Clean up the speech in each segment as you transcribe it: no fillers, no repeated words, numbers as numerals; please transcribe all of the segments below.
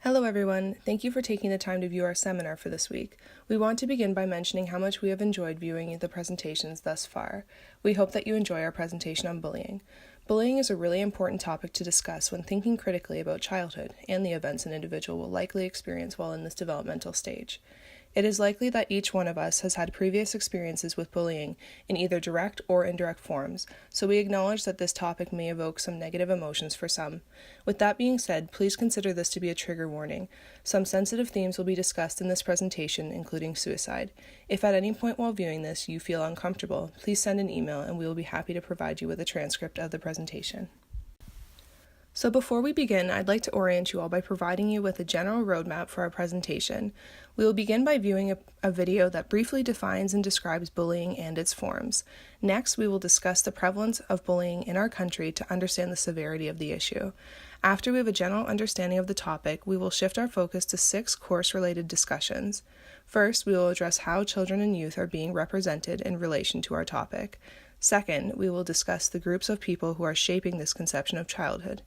Hello everyone, thank you for taking the time to view our seminar for this week. We want to begin by mentioning how much we have enjoyed viewing the presentations thus far. We hope that you enjoy our presentation on bullying. Bullying is a really important topic to discuss when thinking critically about childhood and the events an individual will likely experience while in this developmental stage. It is likely that each one of us has had previous experiences with bullying in either direct or indirect forms, so we acknowledge that this topic may evoke some negative emotions for some. With that being said, please consider this to be a trigger warning. Some sensitive themes will be discussed in this presentation, including suicide. If at any point while viewing this you feel uncomfortable, please send an email and we will be happy to provide you with a transcript of the presentation. So before we begin, I'd like to orient you all by providing you with a general roadmap for our presentation. We will begin by viewing a video that briefly defines and describes bullying and its forms. Next, we will discuss the prevalence of bullying in our country to understand the severity of the issue. After we have a general understanding of the topic, we will shift our focus to 6 course-related discussions. First, we will address how children and youth are being represented in relation to our topic. Second, we will discuss the groups of people who are shaping this conception of childhood.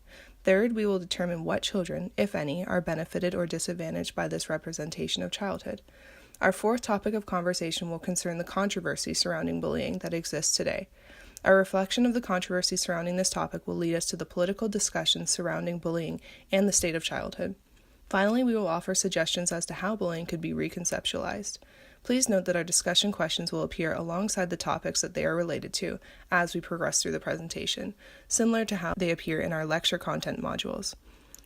Third, we will determine what children, if any, are benefited or disadvantaged by this representation of childhood. Our fourth topic of conversation will concern the controversy surrounding bullying that exists today. Our reflection of the controversy surrounding this topic will lead us to the political discussions surrounding bullying and the state of childhood. Finally, we will offer suggestions as to how bullying could be reconceptualized. Please note that our discussion questions will appear alongside the topics that they are related to as we progress through the presentation, similar to how they appear in our lecture content modules.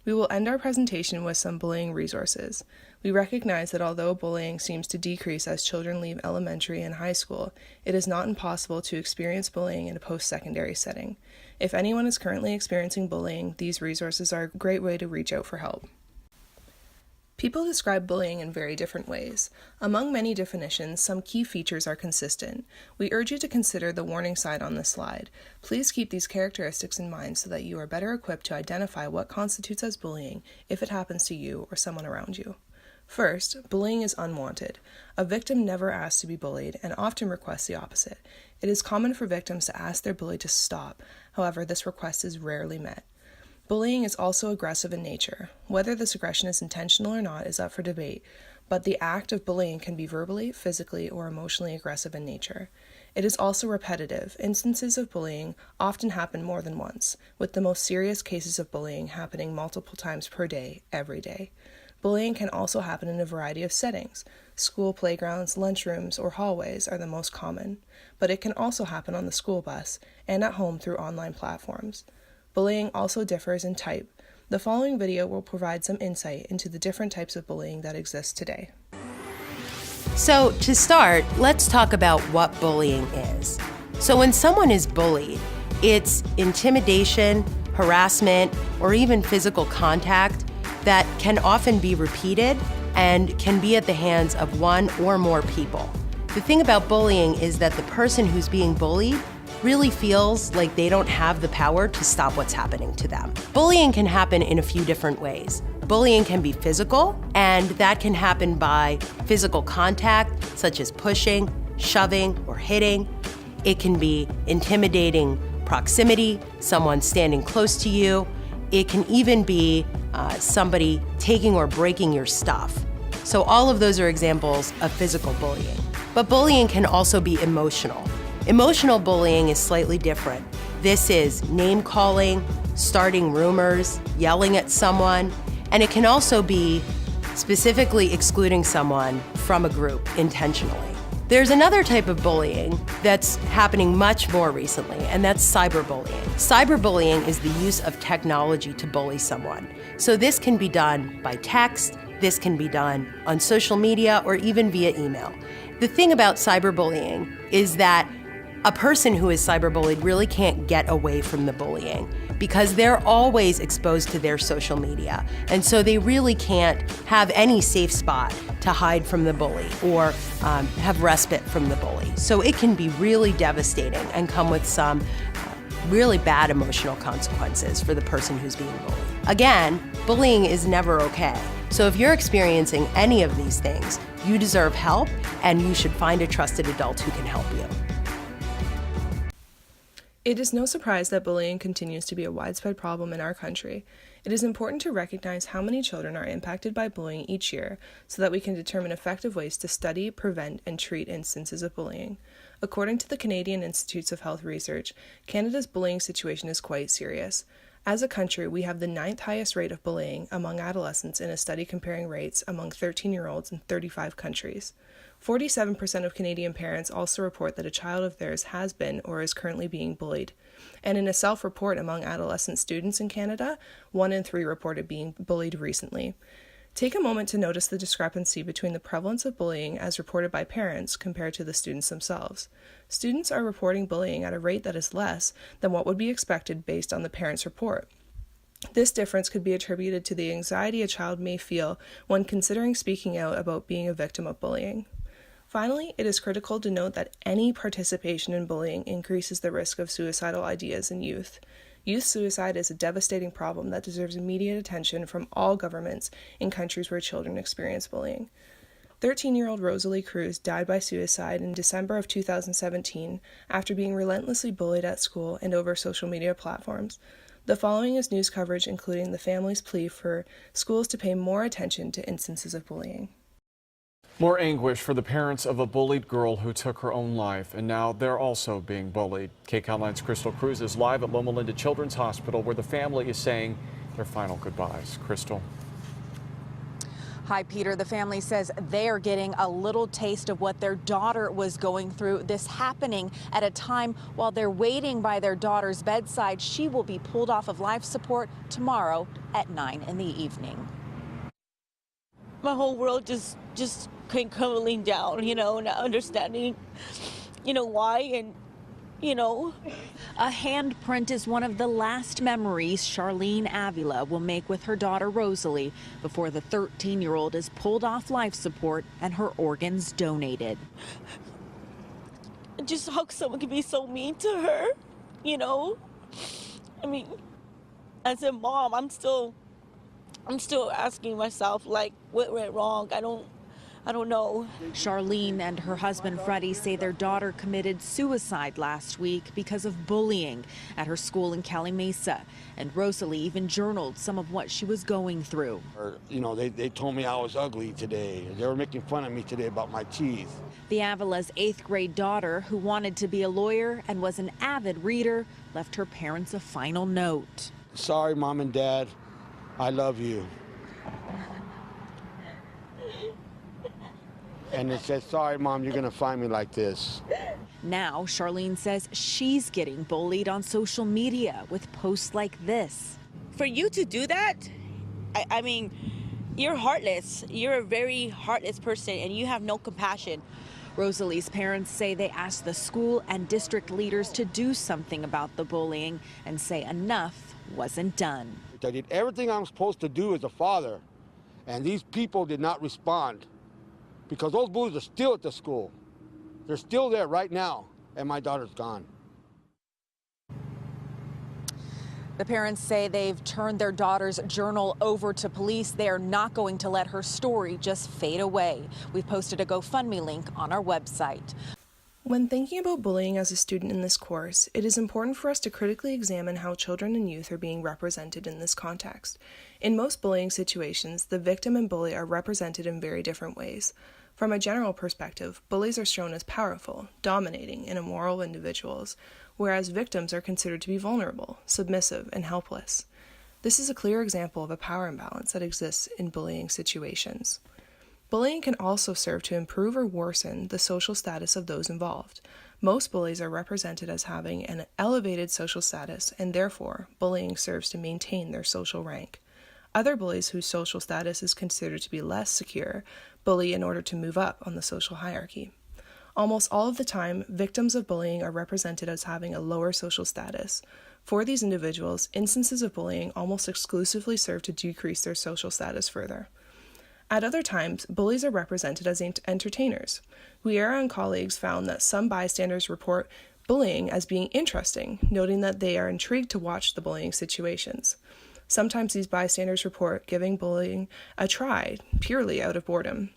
We will end our presentation with some bullying resources. We recognize that although bullying seems to decrease as children leave elementary and high school, it is not impossible to experience bullying in a post-secondary setting. If anyone is currently experiencing bullying, these resources are a great way to reach out for help. People describe bullying in very different ways. Among many definitions, some key features are consistent. We urge you to consider the warning sign on this slide. Please keep these characteristics in mind so that you are better equipped to identify what constitutes as bullying if it happens to you or someone around you. First, bullying is unwanted. A victim never asks to be bullied and often requests the opposite. It is common for victims to ask their bully to stop. However, this request is rarely met. Bullying is also aggressive in nature. Whether this aggression is intentional or not is up for debate, but the act of bullying can be verbally, physically, or emotionally aggressive in nature. It is also repetitive. Instances of bullying often happen more than once, with the most serious cases of bullying happening multiple times per day, every day. Bullying can also happen in a variety of settings. School playgrounds, lunchrooms, or hallways are the most common, but it can also happen on the school bus and at home through online platforms. Bullying also differs in type. The following video will provide some insight into the different types of bullying that exist today. So to start, let's talk about what bullying is. So when someone is bullied, it's intimidation, harassment, or even physical contact that can often be repeated and can be at the hands of one or more people. The thing about bullying is that the person who's being bullied really feels like they don't have the power to stop what's happening to them. Bullying can happen in a few different ways. Bullying can be physical, and that can happen by physical contact, such as pushing, shoving, or hitting. It can be intimidating proximity, someone standing close to you. It can even be somebody taking or breaking your stuff. So all of those are examples of physical bullying. But bullying can also be emotional. Emotional bullying is slightly different. This is name-calling, starting rumors, yelling at someone, and it can also be specifically excluding someone from a group intentionally. There's another type of bullying that's happening much more recently, and that's cyberbullying. Cyberbullying is the use of technology to bully someone. So this can be done by text, this can be done on social media, or even via email. The thing about cyberbullying is that a person who is cyberbullied really can't get away from the bullying because they're always exposed to their social media. And so they really can't have any safe spot to hide from the bully or have respite from the bully. So it can be really devastating and come with some really bad emotional consequences for the person who's being bullied. Again, bullying is never okay. So if you're experiencing any of these things, you deserve help and you should find a trusted adult who can help you. It is no surprise that bullying continues to be a widespread problem in our country. It is important to recognize how many children are impacted by bullying each year so that we can determine effective ways to study, prevent, and treat instances of bullying. According to the Canadian Institutes of Health Research, Canada's bullying situation is quite serious. As a country, we have the 9th highest rate of bullying among adolescents in a study comparing rates among 13-year-olds in 35 countries. 47% of Canadian parents also report that a child of theirs has been or is currently being bullied. And in a self-report among adolescent students in Canada, 1 in 3 reported being bullied recently. Take a moment to notice the discrepancy between the prevalence of bullying as reported by parents compared to the students themselves. Students are reporting bullying at a rate that is less than what would be expected based on the parents' report. This difference could be attributed to the anxiety a child may feel when considering speaking out about being a victim of bullying. Finally, it is critical to note that any participation in bullying increases the risk of suicidal ideas in youth. Youth suicide is a devastating problem that deserves immediate attention from all governments in countries where children experience bullying. 13-year-old Rosalie Cruz died by suicide in December of 2017 after being relentlessly bullied at school and over social media platforms. The following is news coverage including the family's plea for schools to pay more attention to instances of bullying. More anguish for the parents of a bullied girl who took her own life, and now they're also being bullied. KCAL 9's Crystal Cruz is live at Loma Linda Children's Hospital, where the family is saying their final goodbyes. Crystal. Hi, Peter. The family says they are getting a little taste of what their daughter was going through. This happening at a time while they're waiting by their daughter's bedside. She will be pulled off of life support tomorrow at 9 in the evening. My whole world just came crumbling down, not understanding, why, and, A handprint is one of the last memories Charlene Avila will make with her daughter Rosalie before the 13-year-old is pulled off life support and her organs donated. Just how someone can be so mean to her, I mean, as a mom, I'm still asking myself, like, what went wrong? I don't know. Charlene and her husband Freddie say their daughter committed suicide last week because of bullying at her school in Cali Mesa. And Rosalie even journaled some of what she was going through. They told me I was ugly today. They were making fun of me today about my teeth. The Avila's 8th grade daughter, who wanted to be a lawyer and was an avid reader, left her parents a final note. Sorry, Mom and Dad. I love you. And it says, sorry, Mom, you're going to find me like this. Now, Charlene says she's getting bullied on social media with posts like this. For you to do that, I mean, you're heartless. You're a very heartless person, and you have no compassion. Rosalie's parents say they asked the school and district leaders to do something about the bullying and say enough wasn't done. I did everything I'm supposed to do as a father, and these people did not respond because those bullies are still at the school. They're still there right now, and my daughter's gone. The parents say they've turned their daughter's journal over to police. They are not going to let her story just fade away. We've posted a GoFundMe link on our website. When thinking about bullying as a student in this course, it is important for us to critically examine how children and youth are being represented in this context. In most bullying situations, the victim and bully are represented in very different ways. From a general perspective, bullies are shown as powerful, dominating, and immoral individuals, whereas victims are considered to be vulnerable, submissive, and helpless. This is a clear example of a power imbalance that exists in bullying situations. Bullying can also serve to improve or worsen the social status of those involved. Most bullies are represented as having an elevated social status, and therefore, bullying serves to maintain their social rank. Other bullies whose social status is considered to be less secure bully in order to move up on the social hierarchy. Almost all of the time, victims of bullying are represented as having a lower social status. For these individuals, instances of bullying almost exclusively serve to decrease their social status further. At other times, bullies are represented as entertainers. Guerra and colleagues found that some bystanders report bullying as being interesting, noting that they are intrigued to watch the bullying situations. Sometimes these bystanders report giving bullying a try, purely out of boredom.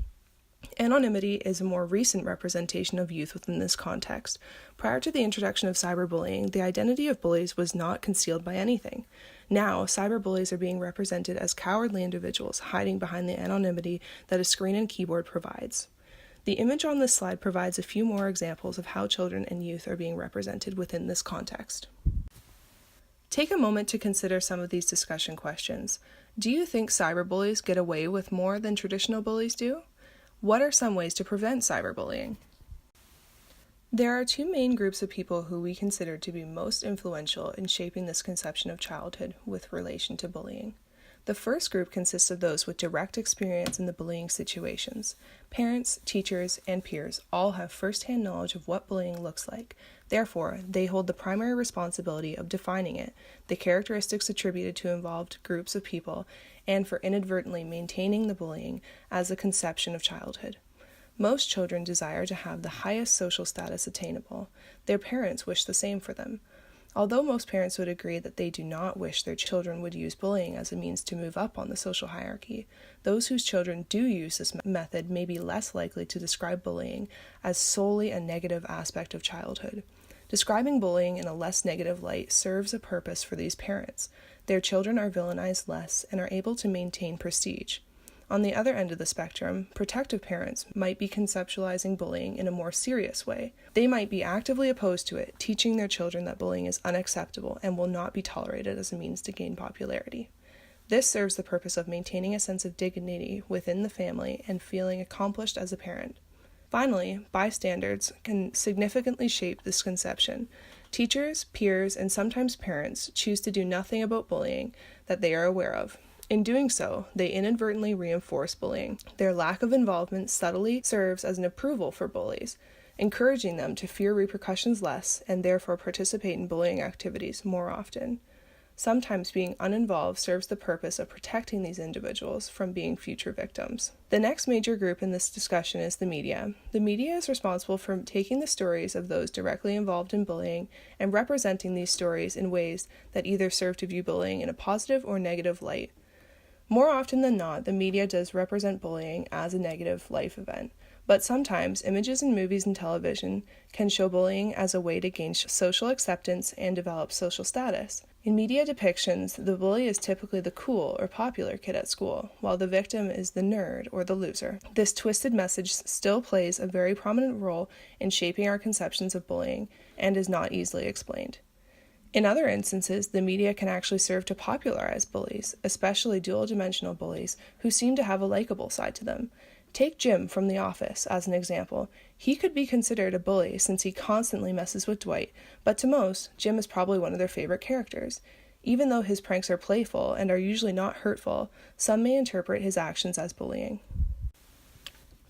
Anonymity is a more recent representation of youth within this context. Prior to the introduction of cyberbullying, the identity of bullies was not concealed by anything. Now, cyberbullies are being represented as cowardly individuals hiding behind the anonymity that a screen and keyboard provides. The image on this slide provides a few more examples of how children and youth are being represented within this context. Take a moment to consider some of these discussion questions. Do you think cyberbullies get away with more than traditional bullies do? What are some ways to prevent cyberbullying? There are two main groups of people who we consider to be most influential in shaping this conception of childhood with relation to bullying. The first group consists of those with direct experience in the bullying situations. Parents, teachers, and peers all have first-hand knowledge of what bullying looks like. Therefore, they hold the primary responsibility of defining it, the characteristics attributed to involved groups of people, and for inadvertently maintaining the bullying as a conception of childhood. Most children desire to have the highest social status attainable. Their parents wish the same for them. Although most parents would agree that they do not wish their children would use bullying as a means to move up on the social hierarchy, those whose children do use this method may be less likely to describe bullying as solely a negative aspect of childhood. Describing bullying in a less negative light serves a purpose for these parents. Their children are villainized less and are able to maintain prestige. On the other end of the spectrum, protective parents might be conceptualizing bullying in a more serious way. They might be actively opposed to it, teaching their children that bullying is unacceptable and will not be tolerated as a means to gain popularity. This serves the purpose of maintaining a sense of dignity within the family and feeling accomplished as a parent. Finally, bystanders can significantly shape this conception. Teachers, peers, and sometimes parents choose to do nothing about bullying that they are aware of. In doing so, they inadvertently reinforce bullying. Their lack of involvement subtly serves as an approval for bullies, encouraging them to fear repercussions less and therefore participate in bullying activities more often. Sometimes being uninvolved serves the purpose of protecting these individuals from being future victims. The next major group in this discussion is the media. The media is responsible for taking the stories of those directly involved in bullying and representing these stories in ways that either serve to view bullying in a positive or negative light. More often than not, the media does represent bullying as a negative life event, but sometimes images in movies and television can show bullying as a way to gain social acceptance and develop social status. In media depictions, the bully is typically the cool or popular kid at school, while the victim is the nerd or the loser. This twisted message still plays a very prominent role in shaping our conceptions of bullying and is not easily explained. In other instances, the media can actually serve to popularize bullies, especially dual-dimensional bullies who seem to have a likable side to them. Take Jim from The Office as an example. He could be considered a bully since he constantly messes with Dwight, but to most, Jim is probably one of their favorite characters. Even though his pranks are playful and are usually not hurtful, some may interpret his actions as bullying.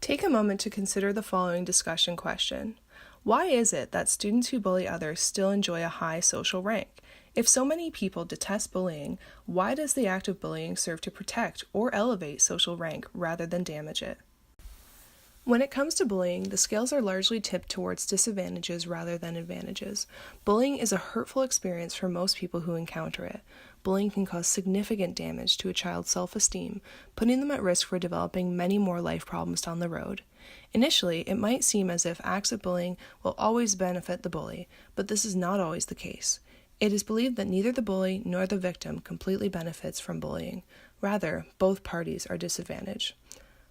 Take a moment to consider the following discussion question. Why is it that students who bully others still enjoy a high social rank? If so many people detest bullying, why does the act of bullying serve to protect or elevate social rank rather than damage it? When it comes to bullying, the scales are largely tipped towards disadvantages rather than advantages. Bullying is a hurtful experience for most people who encounter it. Bullying can cause significant damage to a child's self-esteem, putting them at risk for developing many more life problems down the road. Initially, it might seem as if acts of bullying will always benefit the bully, but this is not always the case. It is believed that neither the bully nor the victim completely benefits from bullying. Rather, both parties are disadvantaged.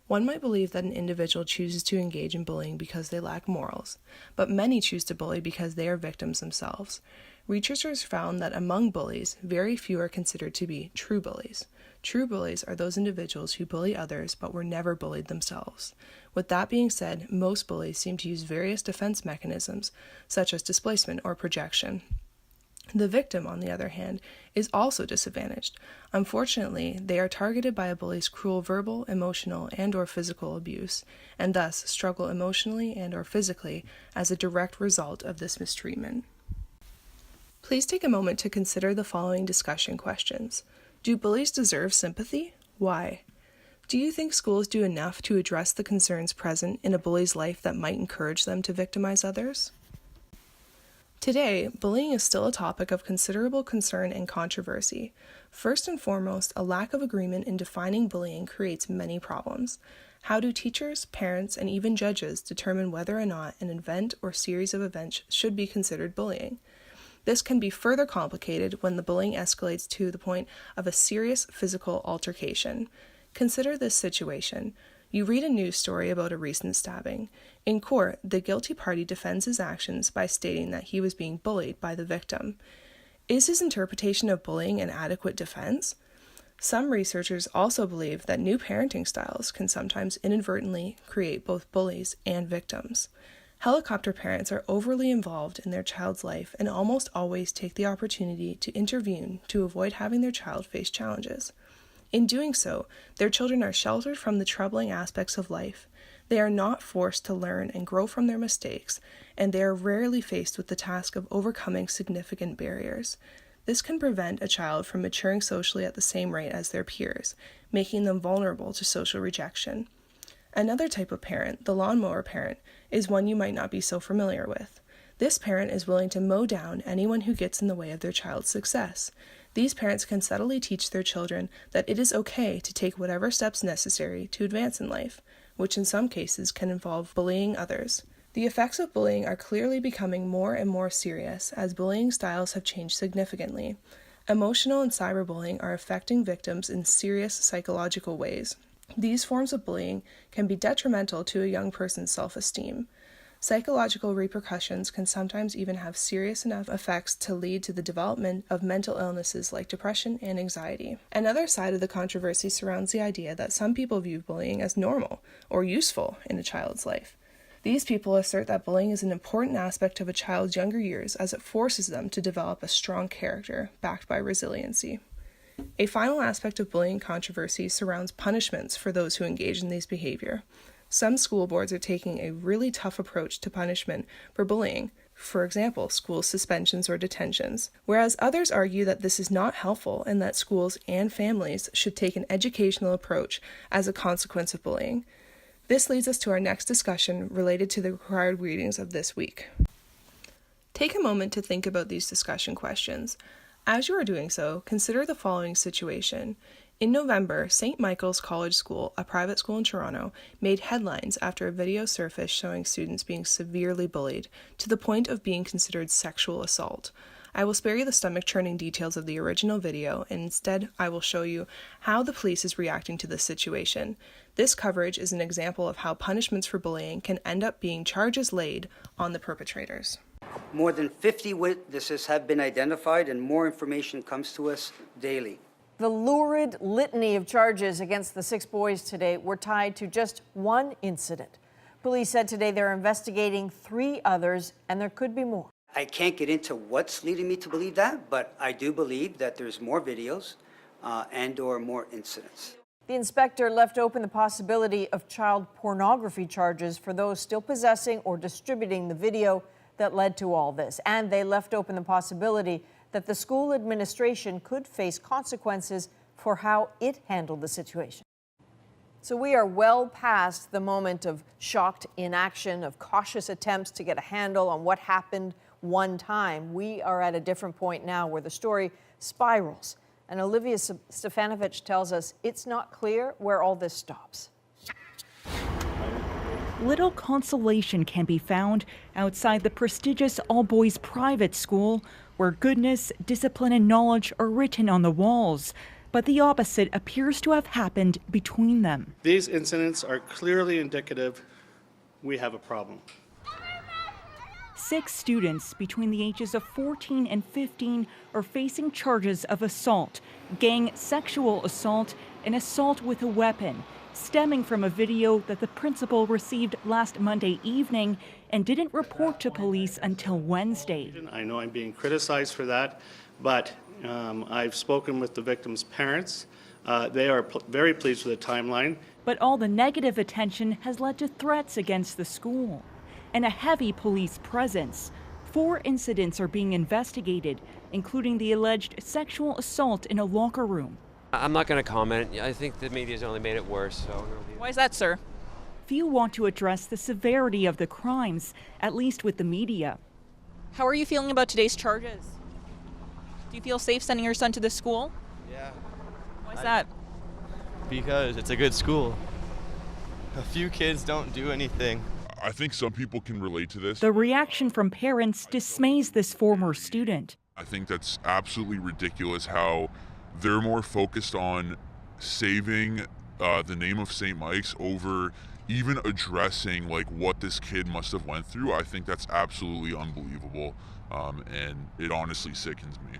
One might believe that an individual chooses to engage in bullying because they lack morals, but many choose to bully because they are victims themselves. Researchers found that among bullies, very few are considered to be true bullies. True bullies are those individuals who bully others but were never bullied themselves. With that being said, most bullies seem to use various defense mechanisms, such as displacement or projection. The victim, on the other hand, is also disadvantaged. Unfortunately, they are targeted by a bully's cruel verbal, emotional, and/or physical abuse, and thus struggle emotionally and/or physically as a direct result of this mistreatment. Please take a moment to consider the following discussion questions. Do bullies deserve sympathy? Why? Do you think schools do enough to address the concerns present in a bully's life that might encourage them to victimize others? Today, bullying is still a topic of considerable concern and controversy. First and foremost, a lack of agreement in defining bullying creates many problems. How do teachers, parents, and even judges determine whether or not an event or series of events should be considered bullying? This can be further complicated when the bullying escalates to the point of a serious physical altercation. Consider this situation. You read a news story about a recent stabbing. In court, the guilty party defends his actions by stating that he was being bullied by the victim. Is his interpretation of bullying an adequate defense? Some researchers also believe that new parenting styles can sometimes inadvertently create both bullies and victims. Helicopter parents are overly involved in their child's life and almost always take the opportunity to intervene to avoid having their child face challenges. In doing so, their children are sheltered from the troubling aspects of life. They are not forced to learn and grow from their mistakes, and they are rarely faced with the task of overcoming significant barriers. This can prevent a child from maturing socially at the same rate as their peers, making them vulnerable to social rejection. Another type of parent, the lawnmower parent, is one you might not be so familiar with. This parent is willing to mow down anyone who gets in the way of their child's success. These parents can subtly teach their children that it is okay to take whatever steps necessary to advance in life, which in some cases can involve bullying others. The effects of bullying are clearly becoming more and more serious as bullying styles have changed significantly. Emotional and cyberbullying are affecting victims in serious psychological ways. These forms of bullying can be detrimental to a young person's self-esteem. Psychological repercussions can sometimes even have serious enough effects to lead to the development of mental illnesses like depression and anxiety. Another side of the controversy surrounds the idea that some people view bullying as normal or useful in a child's life. These people assert that bullying is an important aspect of a child's younger years as it forces them to develop a strong character backed by resiliency. A final aspect of bullying controversy surrounds punishments for those who engage in these behavior. Some school boards are taking a really tough approach to punishment for bullying, for example, school suspensions or detentions, whereas others argue that this is not helpful and that schools and families should take an educational approach as a consequence of bullying. This leads us to our next discussion related to the required readings of this week. Take a moment to think about these discussion questions. As you are doing so, consider the following situation. In November, St. Michael's College School, a private school in Toronto, made headlines after a video surfaced showing students being severely bullied, to the point of being considered sexual assault. I will spare you the stomach-churning details of the original video, and instead I will show you how the police is reacting to this situation. This coverage is an example of how punishments for bullying can end up being charges laid on the perpetrators. More than 50 witnesses have been identified, and more information comes to us daily. The lurid litany of charges against the 6 boys today were tied to just one incident. Police said today they're investigating 3 others, and there could be more. I can't get into what's leading me to believe that, but I do believe that there's more videos and/or more incidents. The inspector left open the possibility of child pornography charges for those still possessing or distributing the video that led to all this. And they left open the possibility that the school administration could face consequences for how it handled the situation. So we are well past the moment of shocked inaction, of cautious attempts to get a handle on what happened one time. We are at a different point now where the story spirals. And Olivia Stefanovic tells us it's not clear where all this stops. Little consolation can be found outside the prestigious all-boys private school, where goodness, discipline, and knowledge are written on the walls. But the opposite appears to have happened between them. These incidents are clearly indicative we have a problem. 6 students between the ages of 14 and 15 are facing charges of assault, gang sexual assault, and assault with a weapon, stemming from a video that the principal received last Monday evening and didn't report to police until Wednesday. I know I'm being criticized for that, but I've spoken with the victim's parents. They are very pleased with the timeline. But all the negative attention has led to threats against the school and a heavy police presence. 4 incidents are being investigated, including the alleged sexual assault in a locker room. I'm not going to comment. I think the media's only made it worse. So. Why is that, sir? Few want to address the severity of the crimes, at least with the media. How are you feeling about today's charges? Do you feel safe sending your son to this school? Yeah. Why is that? Because it's a good school. A few kids don't do anything. I think some people can relate to this. The reaction from parents dismays this former student. I think that's absolutely ridiculous how they're more focused on saving the name of St. Mike's over even addressing like what this kid must have went through. I think that's absolutely unbelievable, and it honestly sickens me.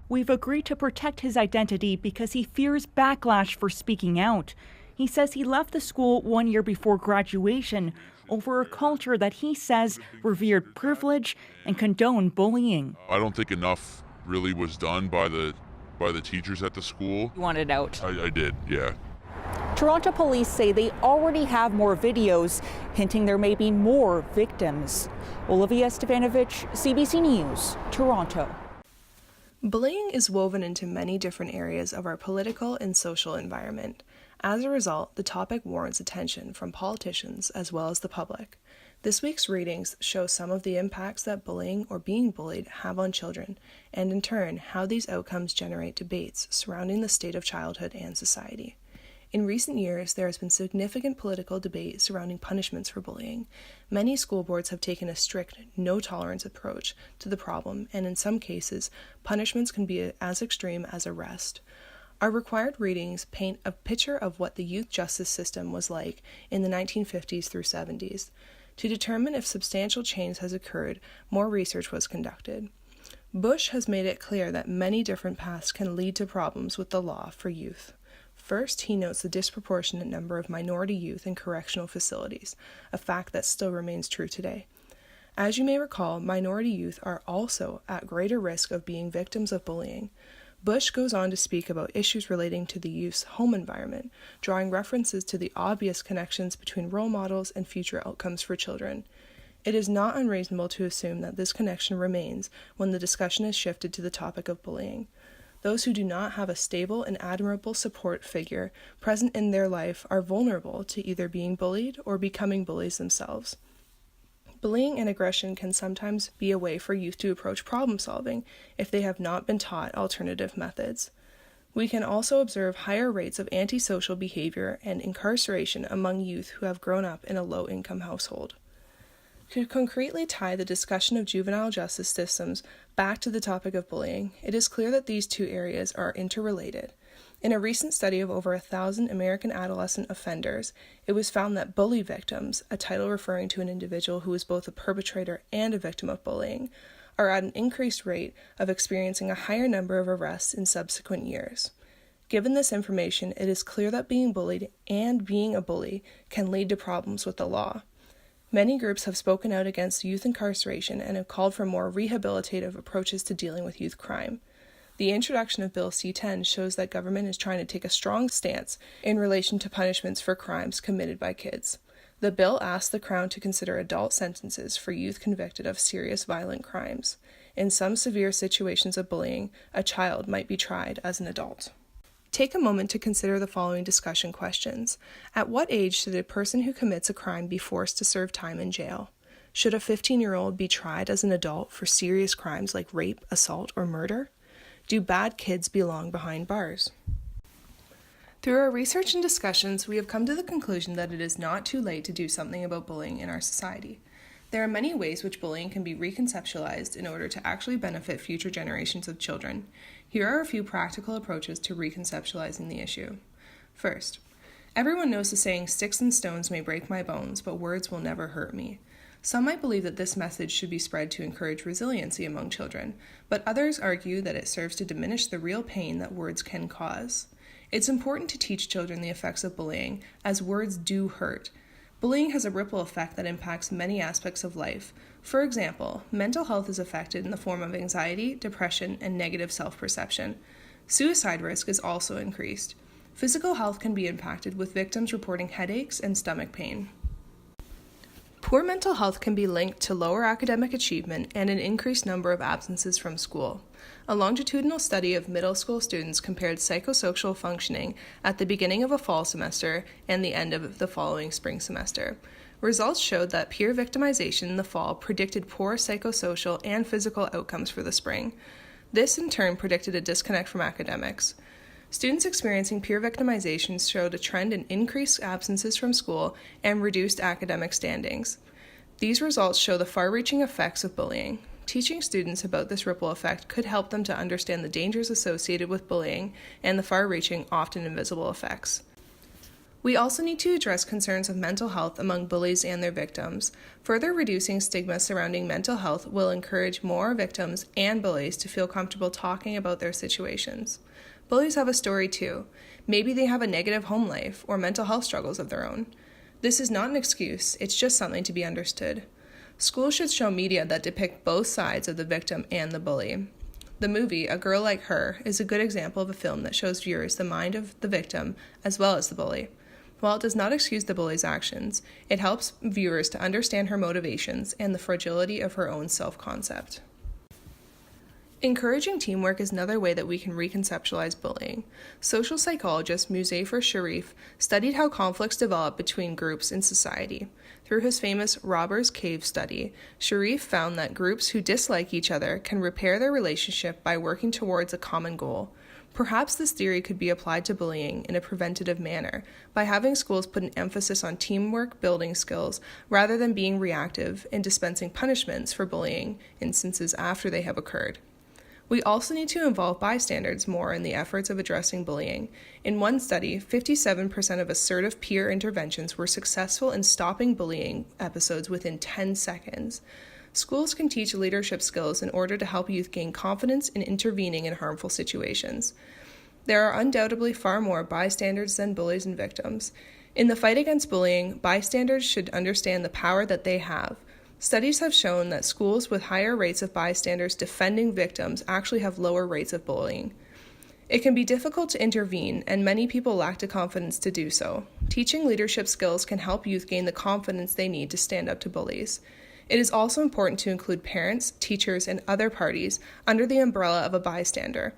We've agreed to protect his identity because he fears backlash for speaking out. He says he left the school 1 year before graduation over a culture that he says revered privilege and condoned bullying. I don't think enough really was done by the teachers at the school. You wanted out? I did, yeah. Toronto police say they already have more videos, hinting there may be more victims. Olivia Stefanovich, CBC News, Toronto. Bullying is woven into many different areas of our political and social environment. As a result, the topic warrants attention from politicians as well as the public. This week's readings show some of the impacts that bullying or being bullied have on children, and in turn, how these outcomes generate debates surrounding the state of childhood and society. In recent years, there has been significant political debate surrounding punishments for bullying. Many school boards have taken a strict, no-tolerance approach to the problem, and in some cases, punishments can be as extreme as arrest. Our required readings paint a picture of what the youth justice system was like in the 1950s through 70s. To determine if substantial change has occurred, more research was conducted. Bush has made it clear that many different paths can lead to problems with the law for youth. First, he notes the disproportionate number of minority youth in correctional facilities, a fact that still remains true today. As you may recall, minority youth are also at greater risk of being victims of bullying. Bush goes on to speak about issues relating to the youth's home environment, drawing references to the obvious connections between role models and future outcomes for children. It is not unreasonable to assume that this connection remains when the discussion is shifted to the topic of bullying. Those who do not have a stable and admirable support figure present in their life are vulnerable to either being bullied or becoming bullies themselves. Bullying and aggression can sometimes be a way for youth to approach problem solving if they have not been taught alternative methods. We can also observe higher rates of antisocial behavior and incarceration among youth who have grown up in a low-income household. To concretely tie the discussion of juvenile justice systems back to the topic of bullying, it is clear that these two areas are interrelated. In a recent study of over 1,000 American adolescent offenders, it was found that bully victims, a title referring to an individual who is both a perpetrator and a victim of bullying, are at an increased rate of experiencing a higher number of arrests in subsequent years. Given this information, it is clear that being bullied and being a bully can lead to problems with the law. Many groups have spoken out against youth incarceration and have called for more rehabilitative approaches to dealing with youth crime. The introduction of Bill C-10 shows that government is trying to take a strong stance in relation to punishments for crimes committed by kids. The bill asks the Crown to consider adult sentences for youth convicted of serious violent crimes. In some severe situations of bullying, a child might be tried as an adult. Take a moment to consider the following discussion questions. At what age should a person who commits a crime be forced to serve time in jail? Should a 15-year-old be tried as an adult for serious crimes like rape, assault, or murder? Do bad kids belong behind bars? Through our research and discussions, we have come to the conclusion that it is not too late to do something about bullying in our society. There are many ways which bullying can be reconceptualized in order to actually benefit future generations of children. Here are a few practical approaches to reconceptualizing the issue. First, everyone knows the saying, "Sticks and stones may break my bones, but words will never hurt me." Some might believe that this message should be spread to encourage resiliency among children, but others argue that it serves to diminish the real pain that words can cause. It's important to teach children the effects of bullying, as words do hurt. Bullying has a ripple effect that impacts many aspects of life. For example, mental health is affected in the form of anxiety, depression, and negative self-perception. Suicide risk is also increased. Physical health can be impacted, with victims reporting headaches and stomach pain. Poor mental health can be linked to lower academic achievement and an increased number of absences from school. A longitudinal study of middle school students compared psychosocial functioning at the beginning of a fall semester and the end of the following spring semester. Results showed that peer victimization in the fall predicted poor psychosocial and physical outcomes for the spring. This, in turn, predicted a disconnect from academics. Students experiencing peer victimization showed a trend in increased absences from school and reduced academic standings. These results show the far-reaching effects of bullying. Teaching students about this ripple effect could help them to understand the dangers associated with bullying and the far-reaching, often invisible effects. We also need to address concerns of mental health among bullies and their victims. Further reducing stigma surrounding mental health will encourage more victims and bullies to feel comfortable talking about their situations. Bullies have a story too. Maybe they have a negative home life or mental health struggles of their own. This is not an excuse, it's just something to be understood. Schools should show media that depict both sides of the victim and the bully. The movie, A Girl Like Her, is a good example of a film that shows viewers the mind of the victim as well as the bully. While it does not excuse the bully's actions, it helps viewers to understand her motivations and the fragility of her own self-concept. Encouraging teamwork is another way that we can reconceptualize bullying. Social psychologist Muzafer Sharif studied how conflicts develop between groups in society. Through his famous Robbers Cave study, Sharif found that groups who dislike each other can repair their relationship by working towards a common goal. Perhaps this theory could be applied to bullying in a preventative manner, by having schools put an emphasis on teamwork building skills rather than being reactive in dispensing punishments for bullying instances after they have occurred. We also need to involve bystanders more in the efforts of addressing bullying. In one study, 57% of assertive peer interventions were successful in stopping bullying episodes within 10 seconds. Schools can teach leadership skills in order to help youth gain confidence in intervening in harmful situations. There are undoubtedly far more bystanders than bullies and victims. In the fight against bullying, bystanders should understand the power that they have. Studies have shown that schools with higher rates of bystanders defending victims actually have lower rates of bullying. It can be difficult to intervene, and many people lack the confidence to do so. Teaching leadership skills can help youth gain the confidence they need to stand up to bullies. It is also important to include parents, teachers, and other parties under the umbrella of a bystander.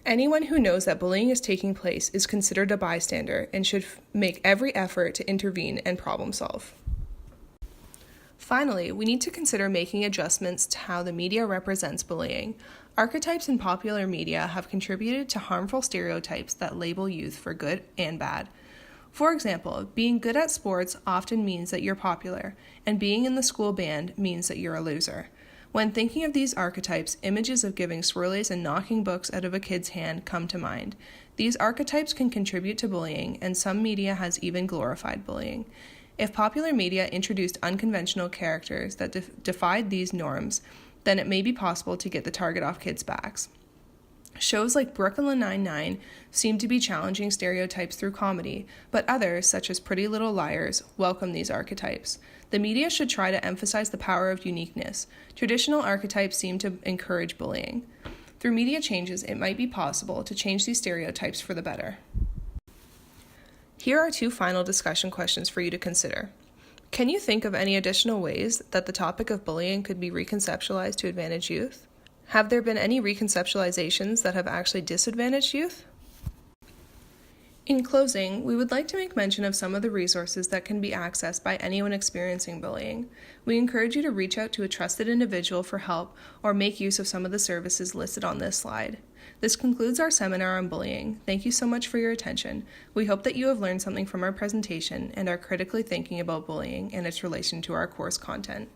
Anyone who knows that bullying is taking place is considered a bystander and should make every effort to intervene and problem solve. Finally, we need to consider making adjustments to how the media represents bullying. Archetypes in popular media have contributed to harmful stereotypes that label youth for good and bad. For example, being good at sports often means that you're popular, and being in the school band means that you're a loser. When thinking of these archetypes, images of giving swirlies and knocking books out of a kid's hand come to mind. These archetypes can contribute to bullying, and some media has even glorified bullying. If popular media introduced unconventional characters that defied these norms, then it may be possible to get the target off kids' backs. Shows like Brooklyn Nine-Nine seem to be challenging stereotypes through comedy, but others, such as Pretty Little Liars, welcome these archetypes. The media should try to emphasize the power of uniqueness. Traditional archetypes seem to encourage bullying. Through media changes, it might be possible to change these stereotypes for the better. Here are 2 final discussion questions for you to consider. Can you think of any additional ways that the topic of bullying could be reconceptualized to advantage youth? Have there been any reconceptualizations that have actually disadvantaged youth? In closing, we would like to make mention of some of the resources that can be accessed by anyone experiencing bullying. We encourage you to reach out to a trusted individual for help or make use of some of the services listed on this slide. This concludes our seminar on bullying. Thank you so much for your attention. We hope that you have learned something from our presentation and are critically thinking about bullying and its relation to our course content.